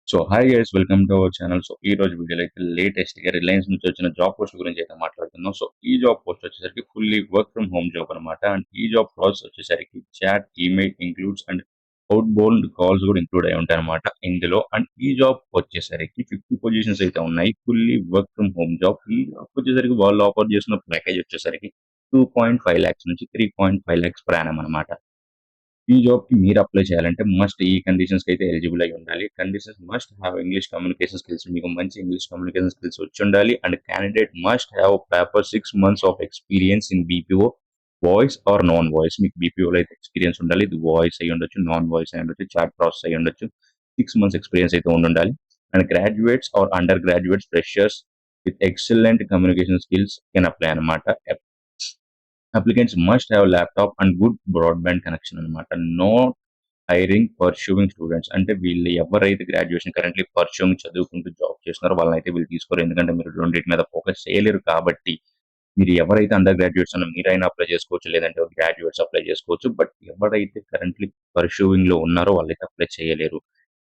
So hi guys, welcome to our channel. So ఈ రోజు వీడియోలో అయితే లేటెస్ట్‌గా రిలయన్స్ నుంచి వచ్చిన జాబ్ పోస్ట్ గురించి అయితే మాట్లాడుకుందాం. సో ఈ జాబ్ పోస్ట్ వచ్చేసరికి fully work from home job అనమాట. అండ్ ఈ జాబ్ ప్రాసెస్ వచ్చేసరికి chat, email includes and outbound calls కూడా ఇంక్లూడ్ అయి ఉంటాయన్నమాట ఇందులో. అండ్ ఈ జాబ్ వచ్చేసరికి 50 పొజిషన్స్ అయితే ఉన్నాయి. Fully work from home job. ఈ జాబ్ వచ్చేసరికి వాళ్ళు ఆఫర్ చేస్తున్న ప్యాకేజ్ వచ్చేసరికి 2.5 లాక్స్ నుంచి 3.5 లాక్స్ పర్ యానమ్ అనమాట. ఈ జాబ్‌కి మీరు అప్లై చేయాలంటే మస్ట్ ఈ కండిషన్స్‌కి అయితే ఎలిజిబుల్ అయ్యి ఉండాలి. Conditions must have English communication skills. మీకు మంచి ఇంగ్లీష్ కమ్యూనికేషన్ స్కిల్స్ వచ్చుండాలి. And candidate must have proper 6 months of experience in BPO voice or non voice. మీకు బీపీఓలో అయితే ఎక్స్‌పీరియన్స్ ఉండాలి. ఇది వాయిస్ అయ్యి ఉండొచ్చు, నాన్ వాయిస్ అయ్యి ఉండొచ్చు, చాట్ ప్రాసెస్ అయ్యి ఉండొచ్చు. 6 మంత్స్ ఎక్స్‌పీరియన్స్ అయితే ఉండుండాలి. And graduates or under graduates, freshers with excellent communication skills can apply అన్నమాట. Applicants must have laptop and good broadband connection అన్నమాట. Not hiring pursuing students. అంటే వీళ్ళు ఎవరైతే గ్రాడ్యుయేషన్ కరెంట్‌లీ పర్స్యూయింగ్ చదువుకుంటూ జాబ్ చేస్తున్నారో వాళ్ళనైతే వీళ్ళు తీసుకోరు. ఎందుకంటే మీరు రెండిటి మీద ఫోకస్ చేయలేరు కాబట్టి. మీరు ఎవరైతే అండర్ గ్రాడ్యుయేట్స్ ఉన్నారో మీరైనా అప్లై చేసుకోవచ్చు. లేదంటే గ్రాడ్యుయేట్స్ అప్లై చేసుకోవచ్చు. బట్ ఎవరైతే కరెంట్‌లీ పర్స్యూయింగ్‌లో ఉన్నారో వాళ్ళైతే అప్లై చేయలేరు.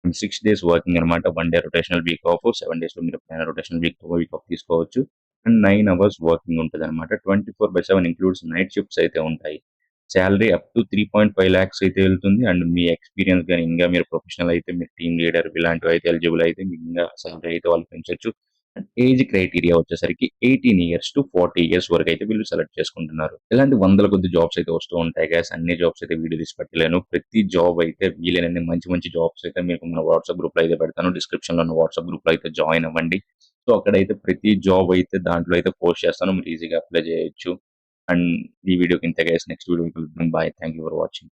6 డేస్ వర్కింగ్ అనమాట. 1 డే రొటేషనల్ వీక్ ఆఫ్. 7 డేస్‌లో మీరు ఎప్పుడైనా రొటేషనల్ వీక్ ఆఫ్ తీసుకోవచ్చు. అండ్ 9 అవర్స్ వర్కింగ్ ఉంటదనమాట. 24/7 ఇంక్లూడ్స్ నైట్ షిఫ్ట్స్ అయితే ఉంటాయి. సాలరీ అప్ టు 3.5 లాక్స్ అయితే వెళ్తుంది. అండ్ మీ ఎక్స్‌పీరియన్స్ గాని, ఇంకా మీరు ప్రొఫెషనల్ అయితే మీరు టీమ్ లీడర్ ఇలాంటివి అయితే ఎలిజిబుల్ అయితే మీకు ఇంకా సాలరీ అయితే వాళ్ళు పెంచొచ్చు. అండ్ ఏజ్ క్రైటీరియా వచ్చేసరికి 18 ఇయర్స్ టు 40 ఇయర్స్ వరకు అయితే వీళ్ళు సెలెక్ట్ చేసుకుంటున్నారు. ఇలాంటి వందల కొద్ది జాబ్స్ అయితే వస్తూ ఉంటాయి గైస్. అన్ని జాబ్స్ అయితే వీడియో తీసి పెట్టలేను. ప్రతి జాబ్ అయితే వీలైనన్ని మంచి మంచి జాబ్స్ అయితే మీకు మన వాట్సాప్ గ్రూప్‌లో అయితే పెడతాను. డిస్క్రిప్షన్‌లో ఉన్న వాట్సాప్ గ్రూప్‌లో అయితే జాయిన్ అవ్వండి. సో అక్కడైతే ప్రతి జాబ్ అయితే దాంట్లో అయితే పోస్ట్ చేస్తాను. మీరు ఈజీగా అప్లై చేయొచ్చు. అండ్ ఈ వీడియోకి ఇంతే గైస్. నెక్స్ట్ వీడియోకి కలుద్దాం. Bye. Thank you for watching.